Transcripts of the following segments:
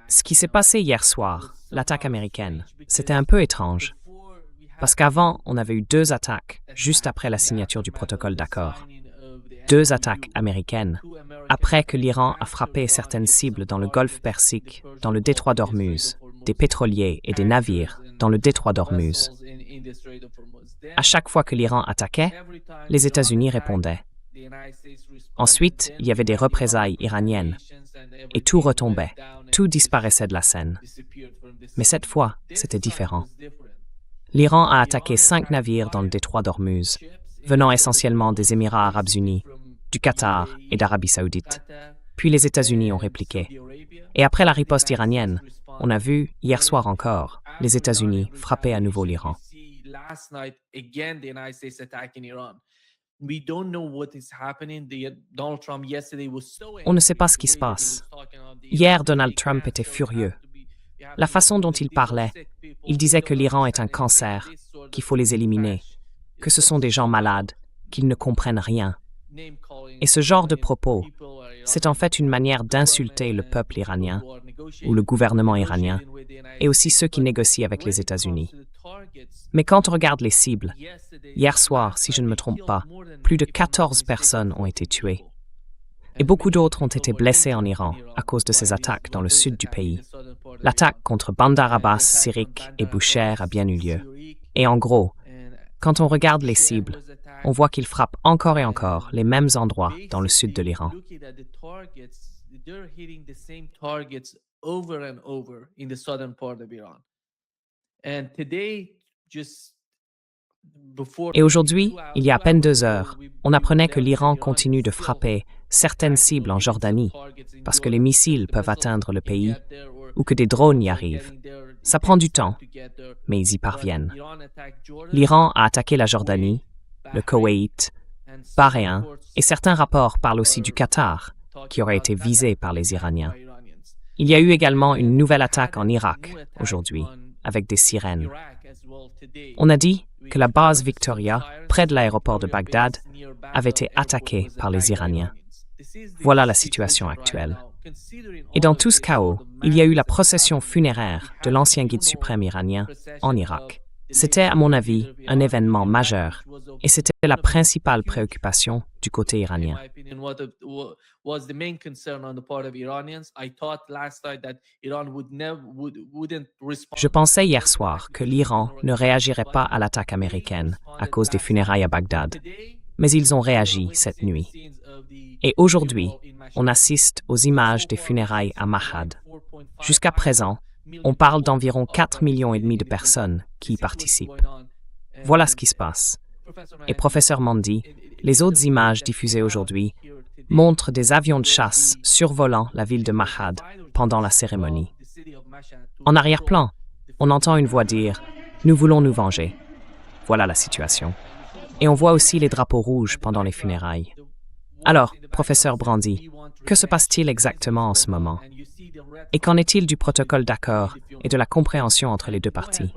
Ce qui s'est passé hier soir, l'attaque américaine, c'était un peu étrange. Parce qu'avant, on avait eu deux attaques juste après la signature du protocole d'accord. Deux attaques américaines, après que l'Iran a frappé certaines cibles dans le golfe Persique, dans le détroit d'Ormuz, des pétroliers et des navires dans le détroit d'Ormuz. À chaque fois que l'Iran attaquait, les États-Unis répondaient. Ensuite, il y avait des représailles iraniennes, et tout retombait, tout disparaissait de la scène. Mais cette fois, c'était différent. L'Iran a attaqué 5 navires dans le détroit d'Ormuz, venant essentiellement des Émirats arabes unis, du Qatar et d'Arabie saoudite. Puis les États-Unis ont répliqué. Et après la riposte iranienne, on a vu, hier soir encore, les États-Unis frapper à nouveau l'Iran. On ne sait pas ce qui se passe. Hier, Donald Trump était furieux. La façon dont il parlait, il disait que l'Iran est un cancer, qu'il faut les éliminer, que ce sont des gens malades, qu'ils ne comprennent rien. Et ce genre de propos, c'est en fait une manière d'insulter le peuple iranien, ou le gouvernement iranien, et aussi ceux qui négocient avec les États-Unis. Mais quand on regarde les cibles, hier soir, si je ne me trompe pas, plus de 14 personnes ont été tuées. Et beaucoup d'autres ont été blessés en Iran à cause de ces attaques dans le sud du pays. L'attaque contre Bandar Abbas, Sirik et Bushehr a bien eu lieu. Et en gros, quand on regarde les cibles, on voit qu'ils frappent encore et encore les mêmes endroits dans le sud de l'Iran. Et aujourd'hui, il y a à peine 2 heures, on apprenait que l'Iran continue de frapper certaines cibles en Jordanie, parce que les missiles peuvent atteindre le pays, ou que des drones y arrivent. Ça prend du temps, mais ils y parviennent. L'Iran a attaqué la Jordanie, le Koweït, Bahreïn, et certains rapports parlent aussi du Qatar, qui aurait été visé par les Iraniens. Il y a eu également une nouvelle attaque en Irak, aujourd'hui, avec des sirènes. On a dit que la base Victoria, près de l'aéroport de Bagdad, avait été attaquée par les Iraniens. Voilà la situation actuelle. Et dans tout ce chaos, il y a eu la procession funéraire de l'ancien guide suprême iranien en Irak. C'était, à mon avis, un événement majeur, et c'était la principale préoccupation du côté iranien. Je pensais hier soir que l'Iran ne réagirait pas à l'attaque américaine à cause des funérailles à Bagdad, mais ils ont réagi cette nuit. Et aujourd'hui, on assiste aux images des funérailles à Mashhad. Jusqu'à présent, on parle d'environ 4,5 millions de personnes qui y participent. Voilà ce qui se passe. Et professeur Mandi, les autres images diffusées aujourd'hui montrent des avions de chasse survolant la ville de Mashhad pendant la cérémonie. En arrière-plan, on entend une voix dire « Nous voulons nous venger ». Voilà la situation. Et on voit aussi les drapeaux rouges pendant les funérailles. Alors, professeur Brandy, que se passe-t-il exactement en ce moment? Et qu'en est-il du protocole d'accord et de la compréhension entre les deux parties?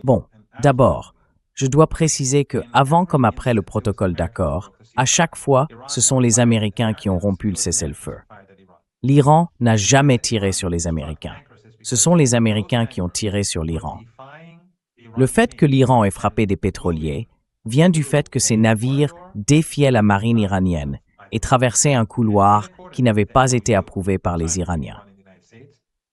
Bon, d'abord, je dois préciser que avant comme après le protocole d'accord, à chaque fois, ce sont les Américains qui ont rompu le cessez-le-feu. L'Iran n'a jamais tiré sur les Américains. Ce sont les Américains qui ont tiré sur l'Iran. Le fait que l'Iran ait frappé des pétroliers vient du fait que ces navires défiaient la marine iranienne et traversaient un couloir qui n'avait pas été approuvé par les Iraniens.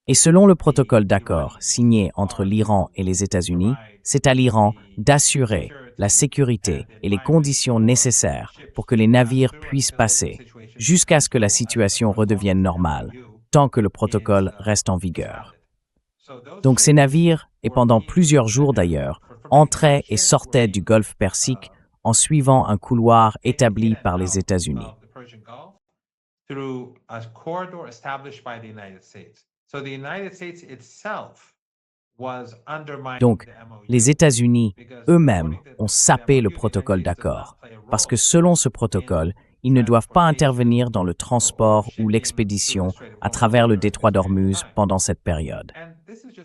Et selon le protocole d'accord signé entre l'Iran et les États-Unis, c'est à l'Iran d'assurer la sécurité et les conditions nécessaires pour que les navires puissent passer jusqu'à ce que la situation redevienne normale, tant que le protocole reste en vigueur. Donc ces navires, et pendant plusieurs jours d'ailleurs, entraient et sortaient du golfe Persique en suivant un couloir établi par les États-Unis. Donc, les États-Unis eux-mêmes ont sapé le protocole d'accord, parce que selon ce protocole, ils ne doivent pas intervenir dans le transport ou l'expédition à travers le détroit d'Ormuz pendant cette période.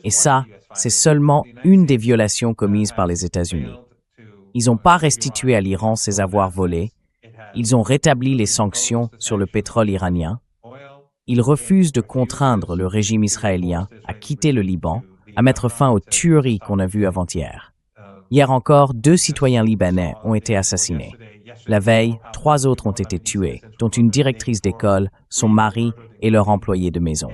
Et ça, c'est seulement une des violations commises par les États-Unis. Ils n'ont pas restitué à l'Iran ses avoirs volés, ils ont rétabli les sanctions sur le pétrole iranien, ils refusent de contraindre le régime israélien à quitter le Liban, à mettre fin aux tueries qu'on a vues avant-hier. Hier encore, 2 citoyens libanais ont été assassinés. La veille, 3 autres ont été tués, dont une directrice d'école, son mari et leur employé de maison.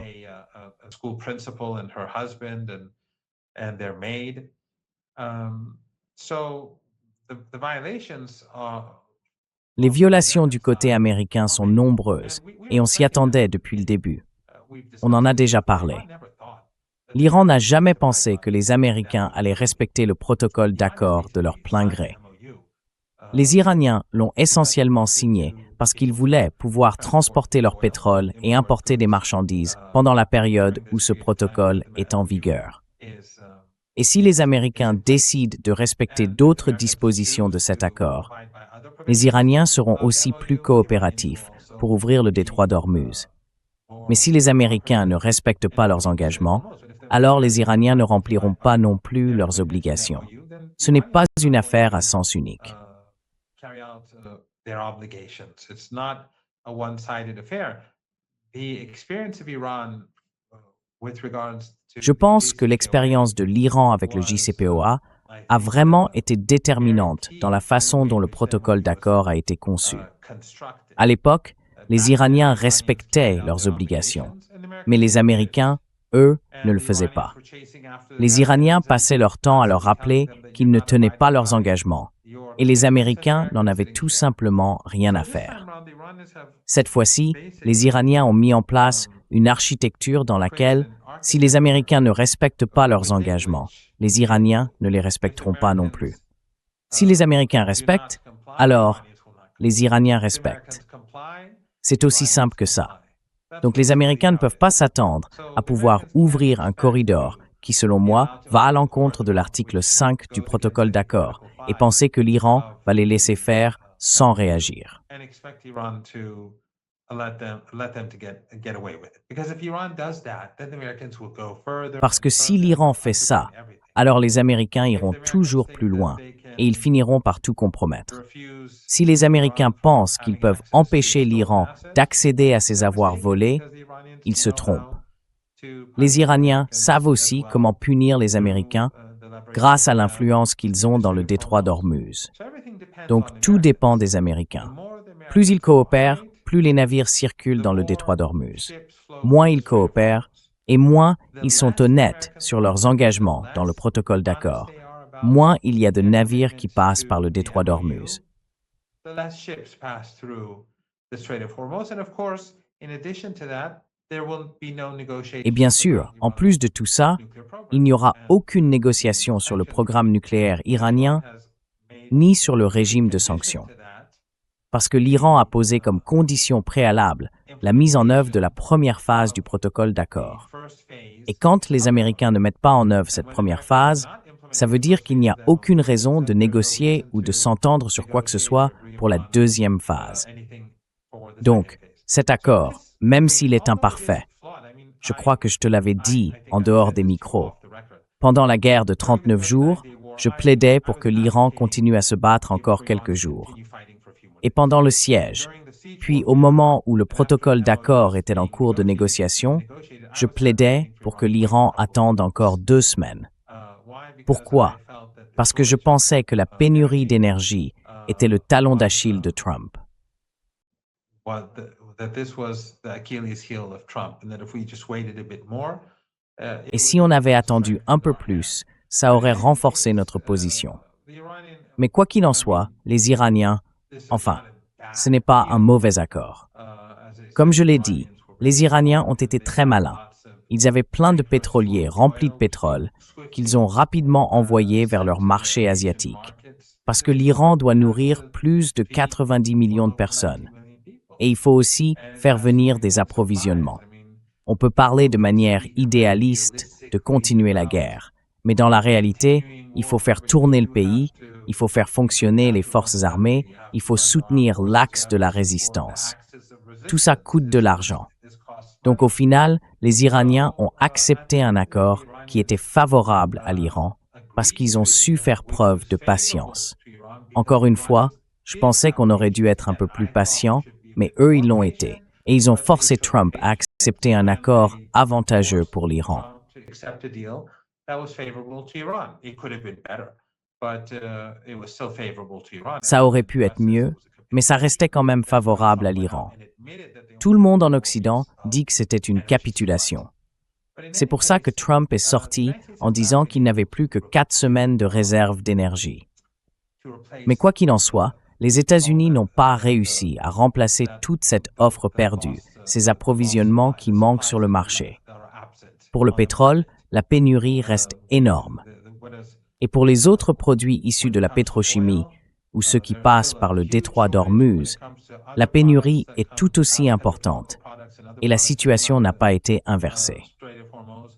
Les violations du côté américain sont nombreuses et on s'y attendait depuis le début. On en a déjà parlé. L'Iran n'a jamais pensé que les Américains allaient respecter le protocole d'accord de leur plein gré. Les Iraniens l'ont essentiellement signé parce qu'ils voulaient pouvoir transporter leur pétrole et importer des marchandises pendant la période où ce protocole est en vigueur. Et si les Américains décident de respecter d'autres dispositions de cet accord, les Iraniens seront aussi plus coopératifs pour ouvrir le détroit d'Ormuz. Mais si les Américains ne respectent pas leurs engagements, alors les Iraniens ne rempliront pas non plus leurs obligations. Ce n'est pas une affaire à sens unique. Je pense que l'expérience de l'Iran avec le JCPOA a vraiment été déterminante dans la façon dont le protocole d'accord a été conçu. À l'époque, les Iraniens respectaient leurs obligations, mais les Américains, eux, ne le faisaient pas. Les Iraniens passaient leur temps à leur rappeler qu'ils ne tenaient pas leurs engagements, et les Américains n'en avaient tout simplement rien à faire. Cette fois-ci, les Iraniens ont mis en place une architecture dans laquelle, si les Américains ne respectent pas leurs engagements, les Iraniens ne les respecteront pas non plus. Si les Américains respectent, alors les Iraniens respectent. C'est aussi simple que ça. Donc les Américains ne peuvent pas s'attendre à pouvoir ouvrir un corridor qui, selon moi, va à l'encontre de l'article 5 du protocole d'accord et penser que l'Iran va les laisser faire sans réagir. Parce que si l'Iran fait ça, alors les Américains iront toujours plus loin et ils finiront par tout compromettre. Si les Américains pensent qu'ils peuvent empêcher l'Iran d'accéder à ses avoirs volés, ils se trompent. Les Iraniens savent aussi comment punir les Américains grâce à l'influence qu'ils ont dans le détroit d'Ormuz. Donc tout dépend des Américains. Plus ils coopèrent, plus les navires circulent dans le détroit d'Ormuz. Moins ils coopèrent, et moins ils sont honnêtes sur leurs engagements dans le protocole d'accord, moins il y a de navires qui passent par le détroit d'Ormuz. Et bien sûr, en plus de tout ça, il n'y aura aucune négociation sur le programme nucléaire iranien ni sur le régime de sanctions. Parce que l'Iran a posé comme condition préalable la mise en œuvre de la première phase du protocole d'accord. Et quand les Américains ne mettent pas en œuvre cette première phase, ça veut dire qu'il n'y a aucune raison de négocier ou de s'entendre sur quoi que ce soit pour la deuxième phase. Donc, cet accord, même s'il est imparfait, je crois que je te l'avais dit en dehors des micros, pendant la guerre de 39 jours, je plaidais pour que l'Iran continue à se battre encore quelques jours. Et pendant le siège, puis au moment où le protocole d'accord était en cours de négociation, je plaidais pour que l'Iran attende encore 2 semaines. Pourquoi? Parce que je pensais que la pénurie d'énergie était le talon d'Achille de Trump. Et si on avait attendu un peu plus, ça aurait renforcé notre position. Mais quoi qu'il en soit, les Iraniens, enfin, ce n'est pas un mauvais accord. Comme je l'ai dit, les Iraniens ont été très malins. Ils avaient plein de pétroliers remplis de pétrole qu'ils ont rapidement envoyés vers leur marché asiatique. Parce que l'Iran doit nourrir plus de 90 millions de personnes. Et il faut aussi faire venir des approvisionnements. On peut parler de manière idéaliste de continuer la guerre, mais dans la réalité, il faut faire tourner le pays, il faut faire fonctionner les forces armées, il faut soutenir l'axe de la résistance. Tout ça coûte de l'argent. Donc au final, les Iraniens ont accepté un accord qui était favorable à l'Iran parce qu'ils ont su faire preuve de patience. Encore une fois, je pensais qu'on aurait dû être un peu plus patient, mais eux, ils l'ont été. Et ils ont forcé Trump à accepter un accord avantageux pour l'Iran. Ça aurait pu être mieux, mais ça restait quand même favorable à l'Iran. Tout le monde en Occident dit que c'était une capitulation. C'est pour ça que Trump est sorti en disant qu'il n'avait plus que 4 semaines de réserve d'énergie. Mais quoi qu'il en soit, les États-Unis n'ont pas réussi à remplacer toute cette offre perdue, ces approvisionnements qui manquent sur le marché. Pour le pétrole, la pénurie reste énorme. Et pour les autres produits issus de la pétrochimie, ou ceux qui passent par le détroit d'Ormuz, la pénurie est tout aussi importante, et la situation n'a pas été inversée.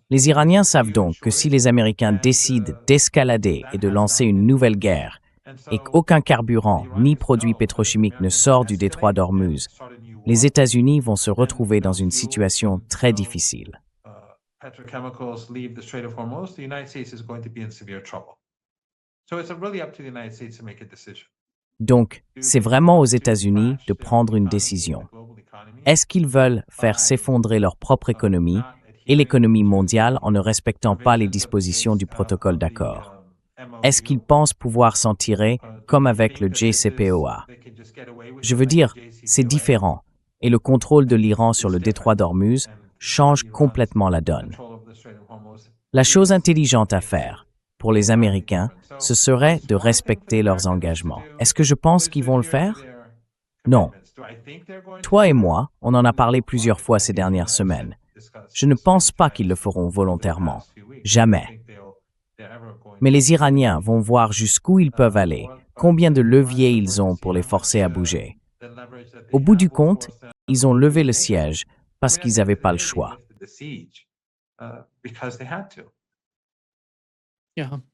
Les Iraniens savent donc que si les Américains décident d'escalader et de lancer une nouvelle guerre, et qu'aucun carburant ni produit pétrochimique ne sort du détroit d'Ormuz, les États-Unis vont se retrouver dans une situation très difficile. Donc, c'est vraiment aux États-Unis de prendre une décision. Est-ce qu'ils veulent faire s'effondrer leur propre économie et l'économie mondiale en ne respectant pas les dispositions du protocole d'accord? Est-ce qu'ils pensent pouvoir s'en tirer comme avec le JCPOA? Je veux dire, c'est différent, et le contrôle de l'Iran sur le détroit d'Ormuz change complètement la donne. La chose intelligente à faire, pour les Américains, ce serait de respecter leurs engagements. Est-ce que je pense qu'ils vont le faire? Non. Toi et moi, on en a parlé plusieurs fois ces dernières semaines. Je ne pense pas qu'ils le feront volontairement. Jamais. Mais les Iraniens vont voir jusqu'où ils peuvent aller, combien de leviers ils ont pour les forcer à bouger. Au bout du compte, ils ont levé le siège parce qu'ils n'avaient pas le choix.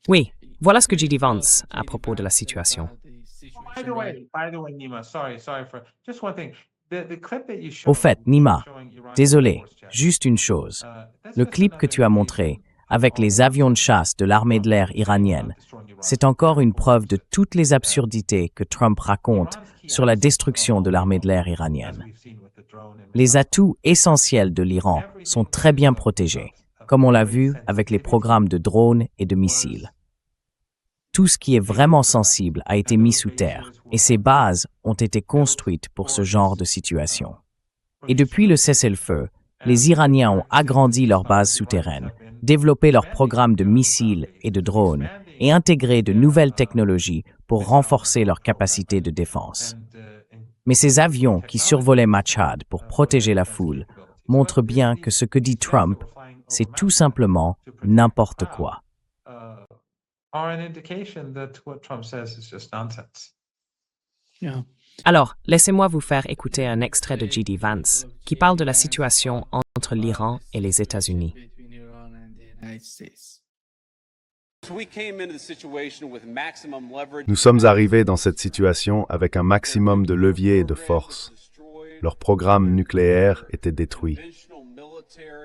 Oui, voilà ce que j'ai dit Vance à propos de la situation. Au fait, Nima, désolé, juste une chose. Le clip que tu as montré, avec les avions de chasse de l'armée de l'air iranienne, c'est encore une preuve de toutes les absurdités que Trump raconte sur la destruction de l'armée de l'air iranienne. Les atouts essentiels de l'Iran sont très bien protégés, comme on l'a vu avec les programmes de drones et de missiles. Tout ce qui est vraiment sensible a été mis sous terre, et ces bases ont été construites pour ce genre de situation. Et depuis le cessez-le-feu, les Iraniens ont agrandi leurs bases souterraines, développé leurs programmes de missiles et de drones, et intégré de nouvelles technologies pour renforcer leur capacité de défense. Mais ces avions qui survolaient Machhad pour protéger la foule montrent bien que ce que dit Trump, c'est tout simplement n'importe quoi. Alors, laissez-moi vous faire écouter un extrait de J.D. Vance qui parle de la situation entre l'Iran et les États-Unis. Nous sommes arrivés dans cette situation avec un maximum de leviers et de force. Leur programme nucléaire était détruit.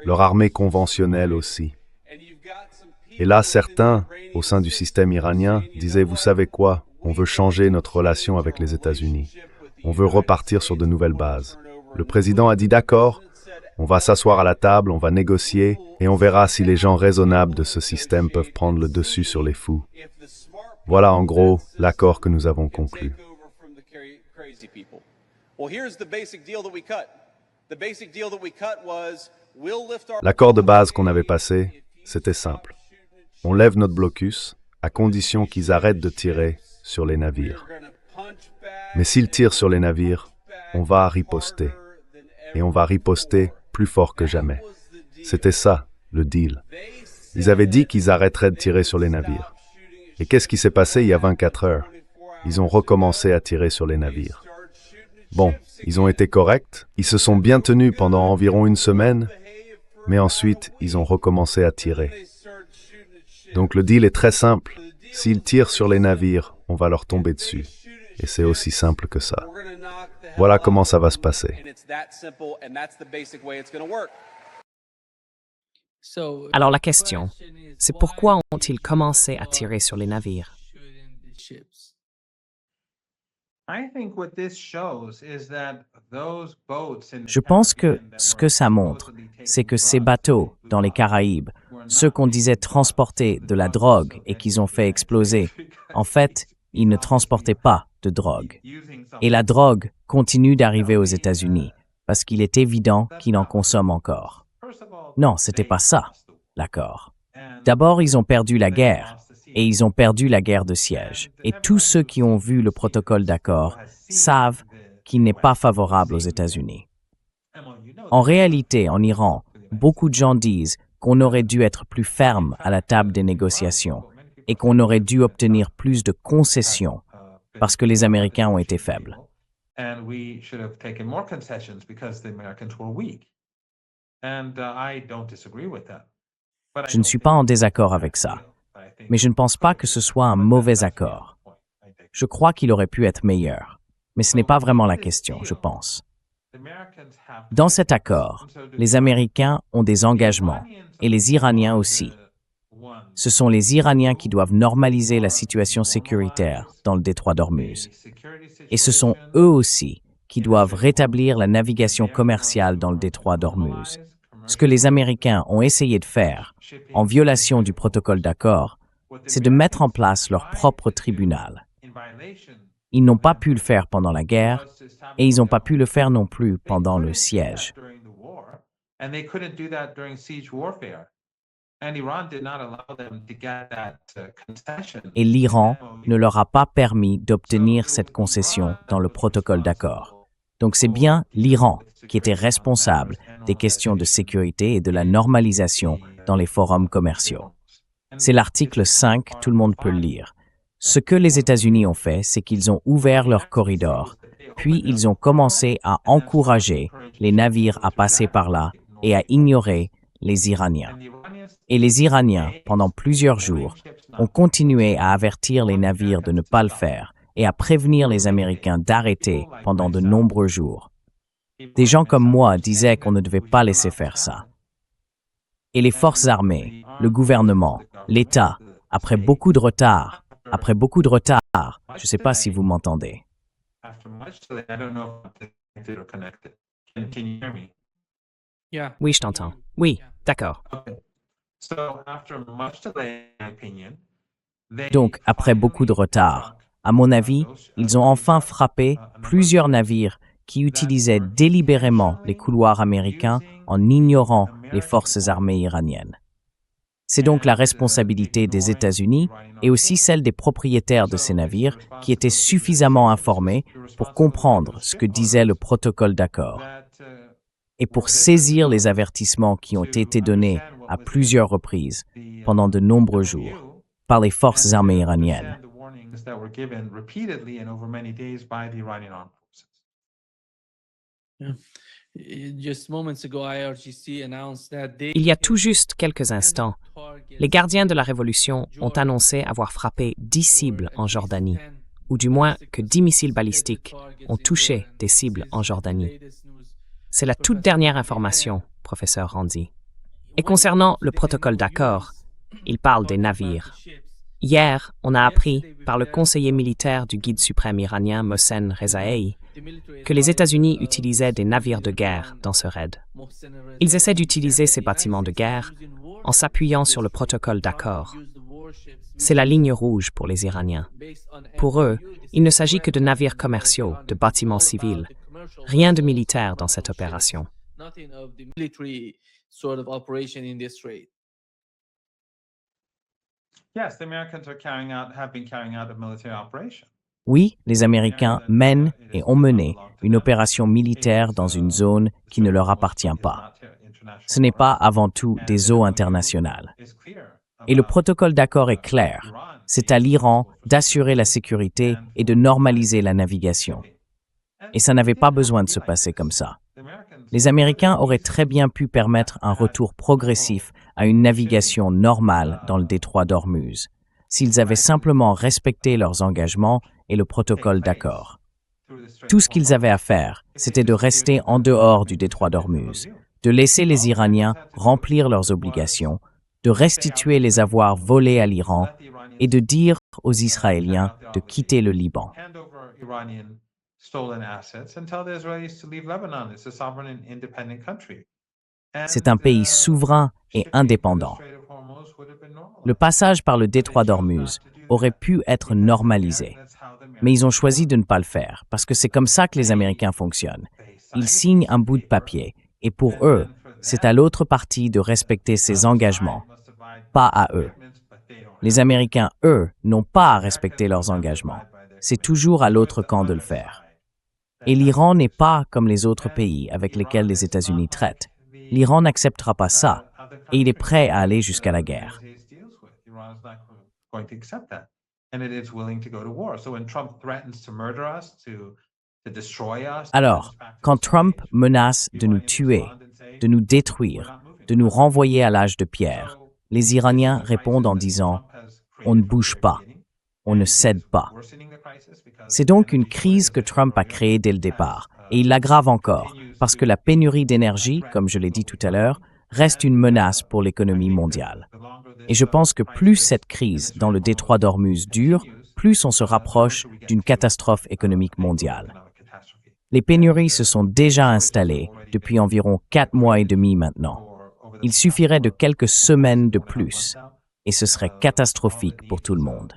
Leur armée conventionnelle aussi. Et là, certains, au sein du système iranien, disaient « Vous savez quoi? On veut changer notre relation avec les États-Unis. On veut repartir sur de nouvelles bases. » Le président a dit « D'accord, on va s'asseoir à la table, on va négocier, et on verra si les gens raisonnables de ce système peuvent prendre le dessus sur les fous. » Voilà en gros l'accord que nous avons conclu. L'accord de base qu'on avait passé, c'était simple. On lève notre blocus, à condition qu'ils arrêtent de tirer sur les navires. Mais s'ils tirent sur les navires, on va riposter. Et on va riposter plus fort que jamais. C'était ça, le deal. Ils avaient dit qu'ils arrêteraient de tirer sur les navires. Et qu'est-ce qui s'est passé il y a 24 heures? Ils ont recommencé à tirer sur les navires. Bon, ils ont été corrects, ils se sont bien tenus pendant environ une semaine, mais ensuite, ils ont recommencé à tirer. Donc le deal est très simple. S'ils tirent sur les navires, on va leur tomber dessus. Et c'est aussi simple que ça. Voilà comment ça va se passer. Alors la question, c'est pourquoi ont-ils commencé à tirer sur les navires? Je pense que ce que ça montre, c'est que ces bateaux dans les Caraïbes, ceux qu'on disait transporter de la drogue et qu'ils ont fait exploser, en fait, ils ne transportaient pas de drogue. Et la drogue continue d'arriver aux États-Unis parce qu'il est évident qu'ils en consomment encore. Non, c'était pas ça, l'accord. D'abord, ils ont perdu la guerre, et ils ont perdu la guerre de siège. Et tous ceux qui ont vu le protocole d'accord savent qu'il n'est pas favorable aux États-Unis. En réalité, en Iran, beaucoup de gens disent qu'on aurait dû être plus ferme à la table des négociations et qu'on aurait dû obtenir plus de concessions parce que les Américains ont été faibles. Je ne suis pas en désaccord avec ça, mais je ne pense pas que ce soit un mauvais accord. Je crois qu'il aurait pu être meilleur, mais ce n'est pas vraiment la question, je pense. Dans cet accord, les Américains ont des engagements, et les Iraniens aussi. Ce sont les Iraniens qui doivent normaliser la situation sécuritaire dans le détroit d'Ormuz. Et ce sont eux aussi qui doivent rétablir la navigation commerciale dans le détroit d'Ormuz. Ce que les Américains ont essayé de faire, en violation du protocole d'accord, c'est de mettre en place leur propre tribunal. Ils n'ont pas pu le faire pendant la guerre, et ils n'ont pas pu le faire non plus pendant le siège. Et l'Iran ne leur a pas permis d'obtenir cette concession dans le protocole d'accord. Donc c'est bien l'Iran qui était responsable des questions de sécurité et de la normalisation dans les forums commerciaux. C'est l'article 5, tout le monde peut le lire. Ce que les États-Unis ont fait, c'est qu'ils ont ouvert leur corridor, puis ils ont commencé à encourager les navires à passer par là et à ignorer les Iraniens. Et les Iraniens, pendant plusieurs jours, ont continué à avertir les navires de ne pas le faire et à prévenir les Américains d'arrêter pendant de nombreux jours. Des gens comme moi disaient qu'on ne devait pas laisser faire ça. Et les forces armées, le gouvernement, l'État, après beaucoup de retard, je ne sais pas si vous m'entendez. Oui, je t'entends. Oui, d'accord. Donc, après beaucoup de retard, à mon avis, ils ont enfin frappé plusieurs navires qui utilisaient délibérément les couloirs américains en ignorant les forces armées iraniennes. C'est donc la responsabilité des États-Unis et aussi celle des propriétaires de ces navires qui étaient suffisamment informés pour comprendre ce que disait le protocole d'accord et pour saisir les avertissements qui ont été donnés à plusieurs reprises pendant de nombreux jours par les forces armées iraniennes. Il y a tout juste quelques instants, les gardiens de la Révolution ont annoncé avoir frappé 10 cibles en Jordanie, ou du moins que 10 missiles balistiques ont touché des cibles en Jordanie. C'est la toute dernière information, professeur Randi. Et concernant le protocole d'accord, il parle des navires. Hier, on a appris par le conseiller militaire du guide suprême iranien Mohsen Rezaei que les États-Unis utilisaient des navires de guerre dans ce raid. Ils essaient d'utiliser ces bâtiments de guerre en s'appuyant sur le protocole d'accord. C'est la ligne rouge pour les Iraniens. Pour eux, il ne s'agit que de navires commerciaux, de bâtiments civils. Rien de militaire dans cette opération. Oui, les Américains mènent et ont mené une opération militaire dans une zone qui ne leur appartient pas. Ce n'est pas avant tout des eaux internationales. Et le protocole d'accord est clair. C'est à l'Iran d'assurer la sécurité et de normaliser la navigation. Et ça n'avait pas besoin de se passer comme ça. Les Américains auraient très bien pu permettre un retour progressif à une navigation normale dans le détroit d'Ormuz. s'ils avaient simplement respecté leurs engagements et le protocole d'accord. Tout ce qu'ils avaient à faire, c'était de rester en dehors du détroit d'Ormuz, de laisser les Iraniens remplir leurs obligations, de restituer les avoirs volés à l'Iran et de dire aux Israéliens de quitter le Liban. C'est un pays souverain et indépendant. Le passage par le détroit d'Ormuz aurait pu être normalisé, mais ils ont choisi de ne pas le faire parce que c'est comme ça que les Américains fonctionnent. Ils signent un bout de papier et pour eux, c'est à l'autre partie de respecter ses engagements, pas à eux. Les Américains, eux, n'ont pas à respecter leurs engagements. C'est toujours à l'autre camp de le faire. Et l'Iran n'est pas comme les autres pays avec lesquels les États-Unis traitent. L'Iran n'acceptera pas ça et il est prêt à aller jusqu'à la guerre. Alors, quand Trump menace de nous tuer, de nous détruire, de nous renvoyer à l'âge de pierre, les Iraniens répondent en disant « On ne bouge pas, on ne cède pas ». C'est donc une crise que Trump a créée dès le départ, et il l'aggrave encore, parce que la pénurie d'énergie, comme je l'ai dit tout à l'heure, reste une menace pour l'économie mondiale. Et je pense que plus cette crise dans le détroit d'Ormuz dure, plus on se rapproche d'une catastrophe économique mondiale. Les pénuries se sont déjà installées depuis environ 4 mois et demi maintenant. Il suffirait de quelques semaines de plus, et ce serait catastrophique pour tout le monde.